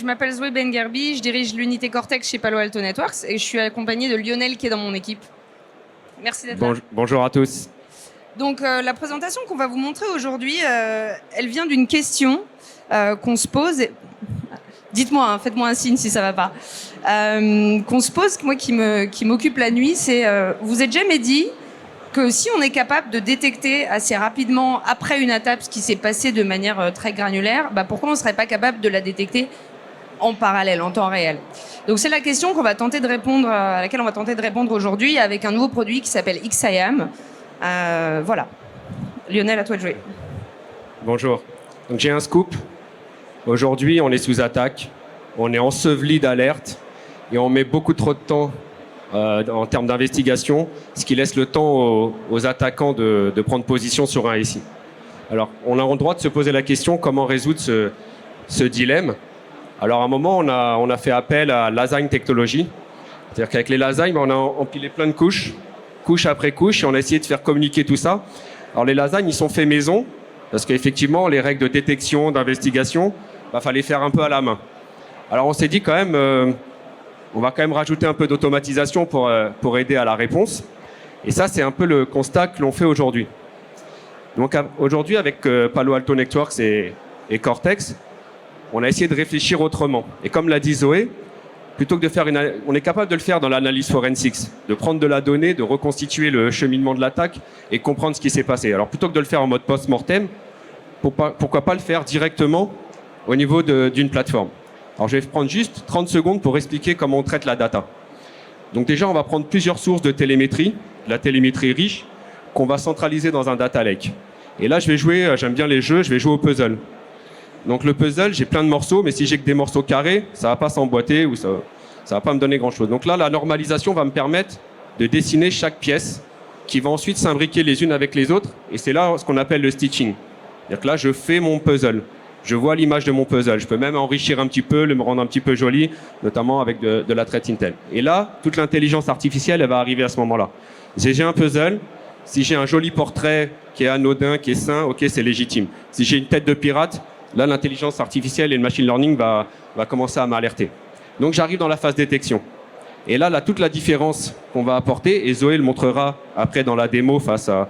m'appelle Zoé Bengerbi, je dirige l'unité Cortex chez Palo Alto Networks et je suis accompagnée de Lionel qui est dans mon équipe. Merci d'être là. Bonjour à tous. Donc la présentation qu'on va vous montrer aujourd'hui, elle vient d'une question qu'on se pose. Dites-moi, hein, faites-moi un signe si ça va pas. Qu'on se pose, moi qui m'occupe la nuit, c'est vous êtes jamais dit que si on est capable de détecter assez rapidement après une attaque ce qui s'est passé de manière très granulaire, pourquoi on ne serait pas capable de la détecter en parallèle, en temps réel? Donc c'est la question qu'on va tenter de répondre, à laquelle on va tenter de répondre aujourd'hui avec un nouveau produit qui s'appelle XIAM. Voilà. Lionel, à toi de jouer. Bonjour. Donc j'ai un scoop. Aujourd'hui, on est sous attaque. On est enseveli d'alertes et on met beaucoup trop de temps en termes d'investigation, ce qui laisse le temps aux attaquants de prendre position sur un SI. Alors, on a le droit de se poser la question comment résoudre ce dilemme. Alors, à un moment, on a fait appel à lasagne technologie. C'est-à-dire qu'avec les lasagnes, on a empilé plein de couche après couche, et on a essayé de faire communiquer tout ça. Alors, les lasagnes, ils sont faits maison, parce qu'effectivement, les règles de détection, d'investigation, fallait faire un peu à la main. Alors, on s'est dit quand même, on va quand même rajouter un peu d'automatisation pour aider à la réponse. Et ça, c'est un peu le constat que l'on fait aujourd'hui. Donc, aujourd'hui, avec Palo Alto Networks et Cortex, on a essayé de réfléchir autrement. Et comme l'a dit Zoé, plutôt que de faire on est capable de le faire dans l'analyse forensics, de prendre de la donnée, de reconstituer le cheminement de l'attaque et comprendre ce qui s'est passé. Alors plutôt que de le faire en mode post-mortem, pourquoi pas le faire directement au niveau d'une plateforme. Alors je vais prendre juste 30 secondes pour expliquer comment on traite la data. Donc déjà, on va prendre plusieurs sources de télémétrie, de la télémétrie riche, qu'on va centraliser dans un data lake. Et là, je vais jouer, j'aime bien les jeux, je vais jouer au puzzle. Donc le puzzle, j'ai plein de morceaux, mais si j'ai que des morceaux carrés, ça va pas s'emboîter ou ça va pas me donner grand-chose. Donc là, la normalisation va me permettre de dessiner chaque pièce qui va ensuite s'imbriquer les unes avec les autres. Et c'est là ce qu'on appelle le stitching. C'est-à-dire que là, je fais mon puzzle. Je vois l'image de mon puzzle. Je peux même enrichir un petit peu, le rendre un petit peu joli, notamment avec de la threat intel. Et là, toute l'intelligence artificielle, elle va arriver à ce moment-là. J'ai un puzzle. Si j'ai un joli portrait qui est anodin, qui est sain, ok, c'est légitime. Si j'ai une tête de pirate, là, l'intelligence artificielle et le machine learning va commencer à m'alerter. Donc, j'arrive dans la phase détection. Et là, toute la différence qu'on va apporter, et Zoé le montrera après dans la démo face à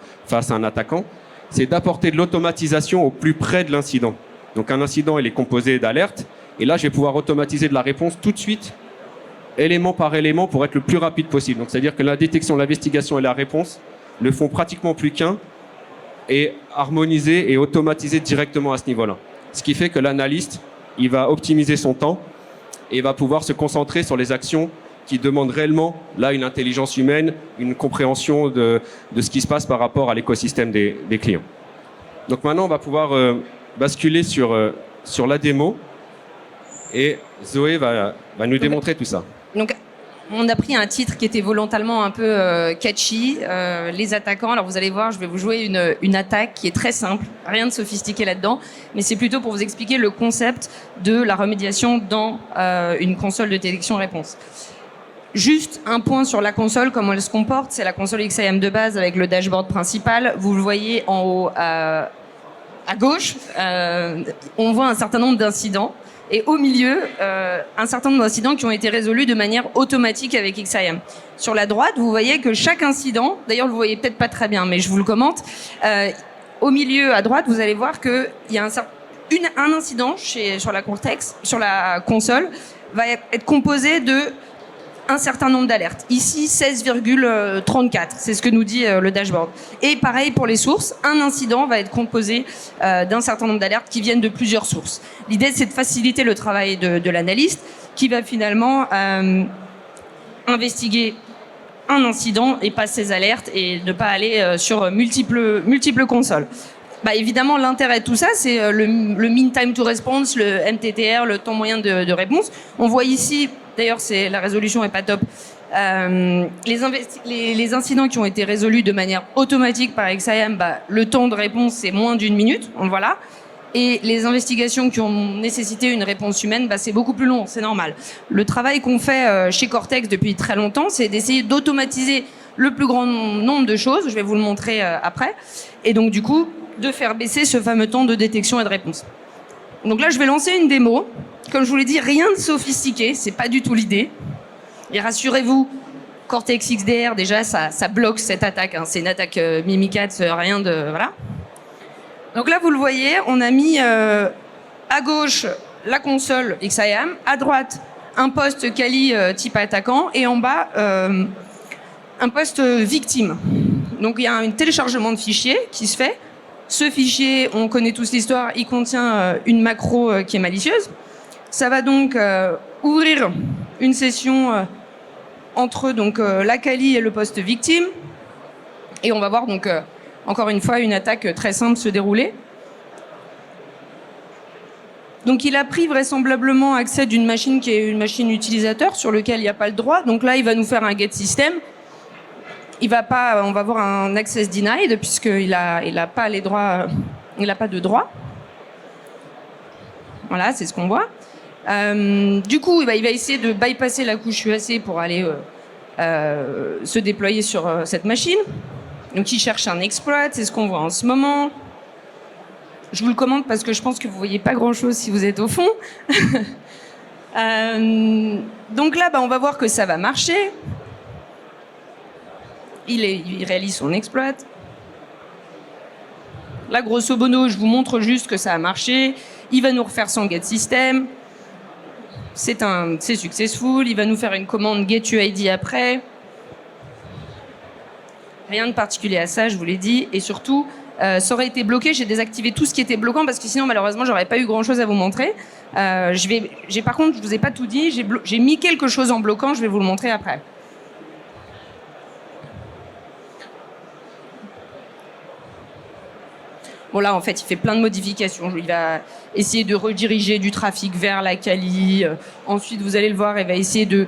un attaquant, c'est d'apporter de l'automatisation au plus près de l'incident. Donc, un incident, il est composé d'alertes. Et là, je vais pouvoir automatiser de la réponse tout de suite, élément par élément, pour être le plus rapide possible. Donc, c'est-à-dire que la détection, l'investigation et la réponse ne font pratiquement plus qu'un, et harmoniser et automatiser directement à ce niveau-là. Ce qui fait que l'analyste, il va optimiser son temps et va pouvoir se concentrer sur les actions qui demandent réellement là une intelligence humaine, une compréhension de ce qui se passe par rapport à l'écosystème des clients. Donc maintenant, on va pouvoir basculer sur la démo et Zoé va nous démontrer tout ça. Donc, on a pris un titre qui était volontairement un peu catchy, les attaquants. Alors vous allez voir, je vais vous jouer une attaque qui est très simple, rien de sophistiqué là-dedans, mais c'est plutôt pour vous expliquer le concept de la remédiation dans une console de détection-réponse. Juste un point sur la console, comment elle se comporte. C'est la console XIAM de base avec le dashboard principal. Vous le voyez en haut à gauche. On voit un certain nombre d'incidents. Et au milieu, un certain nombre d'incidents qui ont été résolus de manière automatique avec XIAM. Sur la droite, vous voyez que chaque incident, d'ailleurs vous le voyez peut-être pas très bien, mais je vous le commente, au milieu à droite, vous allez voir qu'il y a un incident sur la Cortex, sur la console, va être composé de un certain nombre d'alertes. Ici, 16,34, c'est ce que nous dit le dashboard. Et pareil pour les sources, un incident va être composé d'un certain nombre d'alertes qui viennent de plusieurs sources. L'idée, c'est de faciliter le travail de l'analyste qui va finalement investiguer un incident et pas ses alertes et ne pas aller sur multiples consoles. Évidemment, l'intérêt de tout ça, c'est le mean time to response, le MTTR, le temps moyen de réponse. On voit ici, d'ailleurs, la résolution est pas top, les incidents qui ont été résolus de manière automatique par XIAM, le temps de réponse, c'est moins d'1 minute, on le voit là. Et les investigations qui ont nécessité une réponse humaine, c'est beaucoup plus long, c'est normal. Le travail qu'on fait chez Cortex depuis très longtemps, c'est d'essayer d'automatiser le plus grand nombre de choses, je vais vous le montrer après, et donc du coup, de faire baisser ce fameux temps de détection et de réponse. Donc là, je vais lancer une démo. Comme je vous l'ai dit, rien de sophistiqué, c'est pas du tout l'idée. Et rassurez-vous, Cortex XDR, déjà, ça bloque cette attaque. Hein. C'est une attaque Mimikatz, rien de... Voilà. Donc là, vous le voyez, on a mis à gauche la console XIAM, à droite un poste Kali type attaquant, et en bas un poste victime. Donc il y a un téléchargement de fichiers qui se fait. Ce fichier, on connaît tous l'histoire, il contient une macro qui est malicieuse. Ça va donc ouvrir une session entre donc, la Kali et le poste victime. Et on va voir donc encore une fois une attaque très simple se dérouler. Donc il a pris vraisemblablement accès d'une machine qui est une machine utilisateur sur laquelle il n'y a pas le droit. Donc là, il va nous faire un get system. On va voir un access denied puisqu'il a pas les droits, il n'a pas de droit. Voilà, c'est ce qu'on voit. Du coup, il va essayer de bypasser la couche UAC pour aller se déployer sur cette machine. Donc il cherche un exploit, c'est ce qu'on voit en ce moment. Je vous le commande parce que je pense que vous voyez pas grand-chose si vous êtes au fond. Donc là, on va voir que ça va marcher. Il réalise son exploit. Là, grosso modo, je vous montre juste que ça a marché. Il va nous refaire son get system. C'est successful. Il va nous faire une commande get UID après. Rien de particulier à ça, je vous l'ai dit. Et surtout, ça aurait été bloqué. J'ai désactivé tout ce qui était bloquant parce que sinon, malheureusement, j'aurais pas eu grand-chose à vous montrer. Par contre, je vous ai pas tout dit. J'ai mis quelque chose en bloquant. Je vais vous le montrer après. Bon là, en fait, il fait plein de modifications. Il va essayer de rediriger du trafic vers la Kali. Ensuite, vous allez le voir, il va essayer de,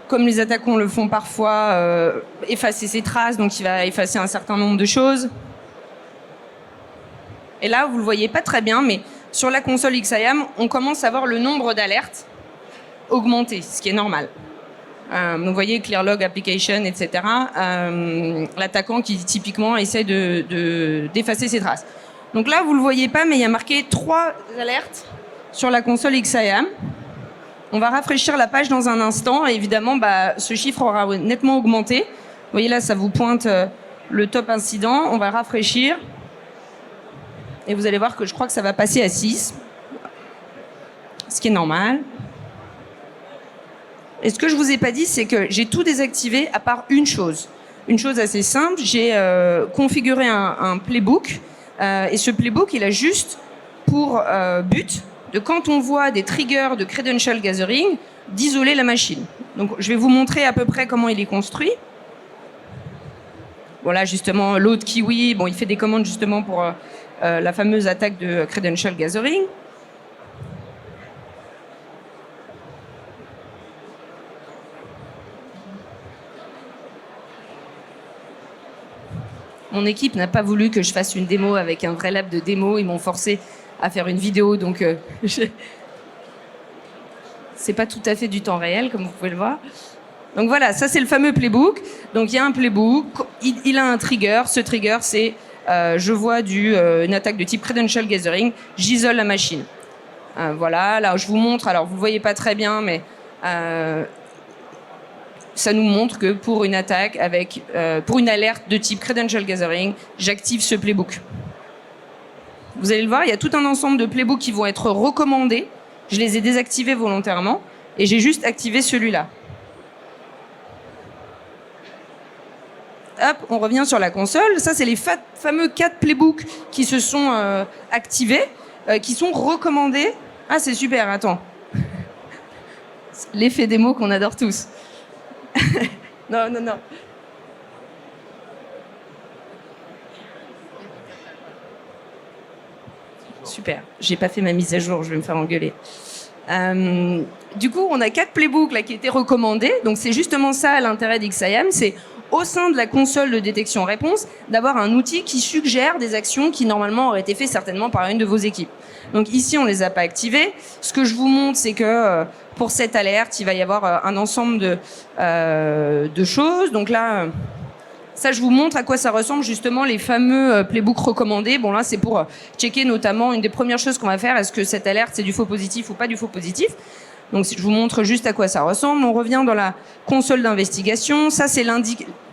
comme les attaquants le font parfois, effacer ses traces. Donc, il va effacer un certain nombre de choses. Et là, vous le voyez pas très bien, mais sur la console XIAM, on commence à voir le nombre d'alertes augmenter, ce qui est normal. Donc, vous voyez, clear log application, etc. L'attaquant qui, typiquement, essaie d'effacer ses traces. Donc là, vous ne le voyez pas, mais il y a marqué 3 alertes sur la console XIAM. On va rafraîchir la page dans un instant. Et évidemment, ce chiffre aura nettement augmenté. Vous voyez là, ça vous pointe le top incident. On va rafraîchir. Et vous allez voir que je crois que ça va passer à 6. Ce qui est normal. Et ce que je ne vous ai pas dit, c'est que j'ai tout désactivé à part une chose. Une chose assez simple. J'ai configuré un playbook. Et ce playbook, il a juste pour but de, quand on voit des triggers de credential gathering, d'isoler la machine. Donc, je vais vous montrer à peu près comment il est construit. Voilà, justement, load kiwi, il fait des commandes justement pour la fameuse attaque de credential gathering. Mon équipe n'a pas voulu que je fasse une démo avec un vrai lab de démo. Ils m'ont forcé à faire une vidéo, donc c'est pas tout à fait du temps réel, comme vous pouvez le voir. Donc voilà, ça c'est le fameux playbook. Donc il y a un playbook, il a un trigger. Ce trigger, c'est je vois une attaque de type credential gathering, j'isole la machine. Voilà, là je vous montre. Alors vous voyez pas très bien, mais ça nous montre que pour une attaque pour une alerte de type credential gathering, j'active ce playbook. Vous allez le voir, il y a tout un ensemble de playbooks qui vont être recommandés. Je les ai désactivés volontairement et j'ai juste activé celui-là. Hop, on revient sur la console. Ça, c'est les fameux 4 playbooks qui se sont activés, qui sont recommandés. Ah, c'est super, attends. L'effet démo qu'on adore tous. Non. Super, j'ai pas fait ma mise à jour, je vais me faire engueuler. Du coup, on a 4 playbooks là, qui étaient recommandés. Donc c'est justement ça l'intérêt d'XIAM, c'est au sein de la console de détection-réponse d'avoir un outil qui suggère des actions qui normalement auraient été faites certainement par une de vos équipes. Donc ici, on les a pas activés. Ce que je vous montre, c'est que pour cette alerte, il va y avoir un ensemble de choses. Donc là, Ça, je vous montre à quoi ça ressemble justement les fameux playbooks recommandés. Bon là, c'est pour checker notamment une des premières choses qu'on va faire. Est-ce que cette alerte, c'est du faux positif ou pas du faux positif? Donc je vous montre juste à quoi ça ressemble. On revient dans la console d'investigation. Ça, c'est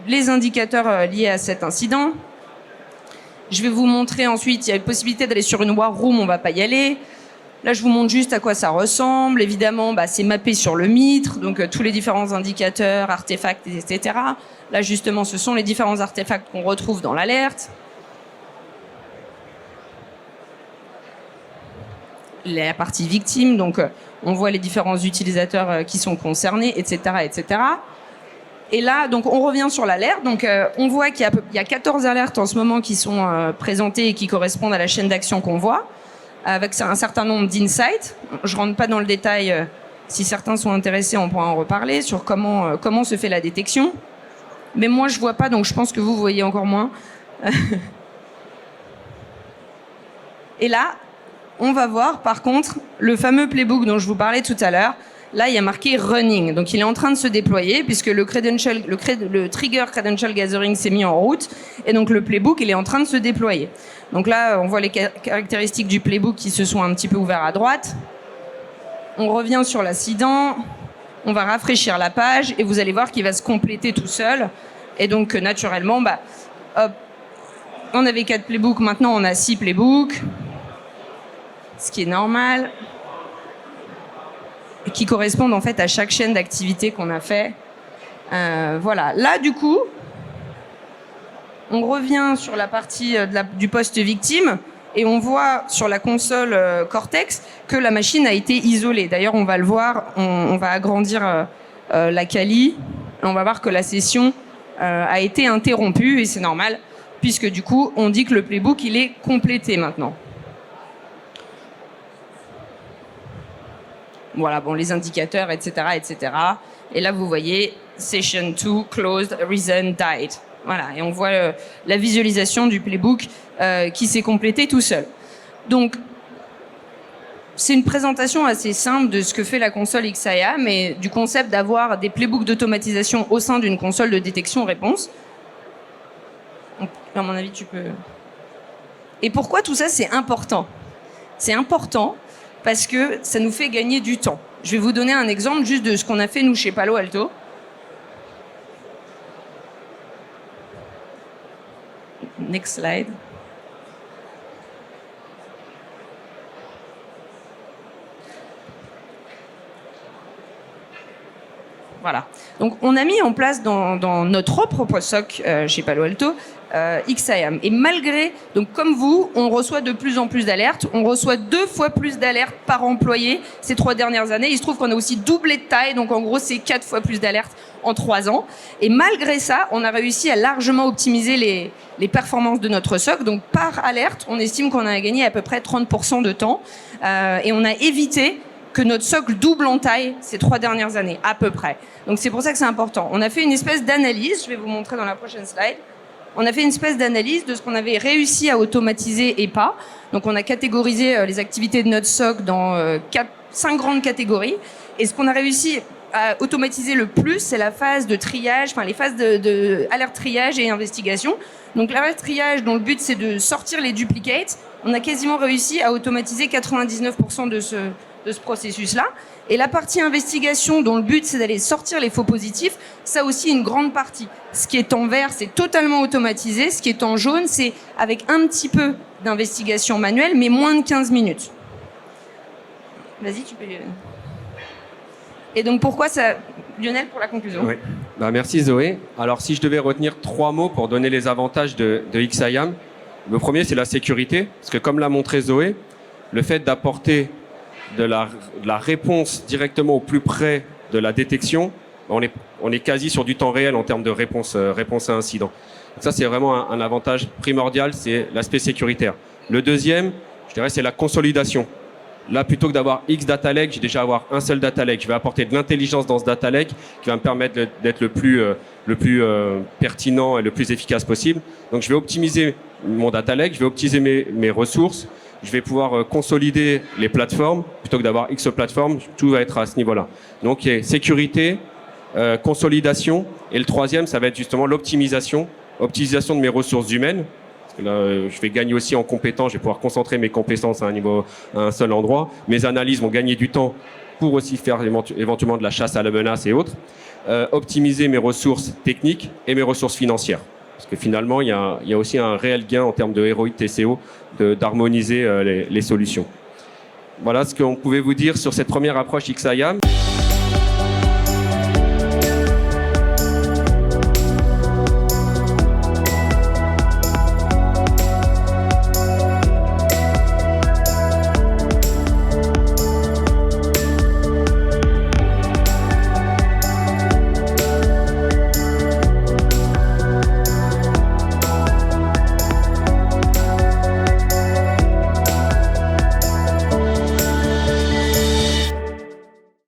les indicateurs liés à cet incident. Je vais vous montrer ensuite, il y a une possibilité d'aller sur une war room, on ne va pas y aller. Là, je vous montre juste à quoi ça ressemble. Évidemment, c'est mappé sur le Mitre, donc tous les différents indicateurs, artefacts, etc. Là, justement, ce sont les différents artefacts qu'on retrouve dans l'alerte. La partie victime, donc on voit les différents utilisateurs qui sont concernés, etc., etc. Et là, donc, on revient sur l'alerte. Donc, on voit qu'il y a 14 alertes en ce moment qui sont présentées et qui correspondent à la chaîne d'action qu'on voit, avec un certain nombre d'insights. Je rentre pas dans le détail. Si certains sont intéressés, on pourra en reparler sur comment se fait la détection. Mais moi, je vois pas, donc je pense que vous voyez encore moins. Et là, on va voir, par contre, le fameux playbook dont je vous parlais tout à l'heure. Là, il y a marqué running. Donc, il est en train de se déployer puisque le trigger credential gathering s'est mis en route. Et donc, le playbook, il est en train de se déployer. Donc là, on voit les caractéristiques du playbook qui se sont un petit peu ouverts à droite. On revient sur l'incident. On va rafraîchir la page et vous allez voir qu'il va se compléter tout seul. Et donc, naturellement, hop, on avait 4 playbooks. Maintenant, on a 6 playbooks. Ce qui est normal. Qui correspondent en fait à chaque chaîne d'activité qu'on a fait. Voilà. Là, du coup, on revient sur la partie du poste victime et on voit sur la console Cortex que la machine a été isolée. D'ailleurs, on va le voir, on va agrandir la Kali. On va voir que la session a été interrompue et c'est normal puisque du coup, on dit que le playbook, il est complété maintenant. Voilà, bon, les indicateurs, etc., etc. Et là, vous voyez, Session 2, closed, reason, died. Voilà, et on voit la visualisation du playbook qui s'est complété tout seul. Donc, c'est une présentation assez simple de ce que fait la console XIAM et du concept d'avoir des playbooks d'automatisation au sein d'une console de détection-réponse. À mon avis, tu peux... Et pourquoi tout ça, c'est important? C'est important parce que ça nous fait gagner du temps. Je vais vous donner un exemple juste de ce qu'on a fait, nous, chez Palo Alto. Next slide. Voilà. Donc, on a mis en place dans notre propre SOC chez Palo Alto XIAM. Et malgré, donc comme vous, on reçoit de plus en plus d'alertes. On reçoit 2 fois plus d'alertes par employé ces 3 dernières années. Il se trouve qu'on a aussi doublé de taille. Donc, en gros, c'est 4 fois plus d'alertes en 3 ans. Et malgré ça, on a réussi à largement optimiser les performances de notre SOC. Donc, par alerte, on estime qu'on a gagné à peu près 30% de temps. Et on a évité que notre socle double en taille ces 3 dernières années, à peu près. Donc c'est pour ça que c'est important. On a fait une espèce d'analyse, je vais vous montrer dans la prochaine slide. On a fait une espèce d'analyse de ce qu'on avait réussi à automatiser et pas. Donc on a catégorisé les activités de notre socle dans 5 grandes catégories. Et ce qu'on a réussi à automatiser le plus, c'est la phase de triage, enfin les phases de alerte triage et investigation. Donc l'alerte triage, dont le but c'est de sortir les duplicates, on a quasiment réussi à automatiser 99% de ce processus-là. Et la partie investigation, dont le but c'est d'aller sortir les faux positifs, ça aussi une grande partie. Ce qui est en vert, c'est totalement automatisé. Ce qui est en jaune, c'est avec un petit peu d'investigation manuelle, mais moins de 15 minutes. Vas-y, tu peux... Et donc pourquoi ça... Lionel, pour la conclusion. Oui. Merci Zoé. Alors si je devais retenir 3 mots pour donner les avantages de XIAM, le premier c'est la sécurité, parce que comme l'a montré Zoé, le fait d'apporter de la réponse directement au plus près de la détection, on est quasi sur du temps réel en termes de réponse à incident. Donc ça, c'est vraiment un avantage primordial, c'est l'aspect sécuritaire. Le deuxième, je dirais, c'est la consolidation. Là, plutôt que d'avoir X data lake, j'ai déjà avoir un seul data lake. Je vais apporter de l'intelligence dans ce data lake qui va me permettre d'être le plus pertinent et le plus efficace possible. Donc, je vais optimiser mon data lake, je vais optimiser mes ressources, je vais pouvoir consolider les plateformes. Plutôt que d'avoir X plateformes, tout va être à ce niveau-là. Donc, il y a sécurité, consolidation. Et le troisième, ça va être justement l'optimisation optimisation de mes ressources humaines. Parce que là, je vais gagner aussi en compétences, je vais pouvoir concentrer mes compétences à un seul endroit. Mes analyses vont gagner du temps pour aussi faire éventuellement de la chasse à la menace et autres. Optimiser mes ressources techniques et mes ressources financières. Parce que finalement, il y a aussi un réel gain en termes de ROI TCO d'harmoniser les solutions. Voilà ce qu'on pouvait vous dire sur cette première approche XIAM.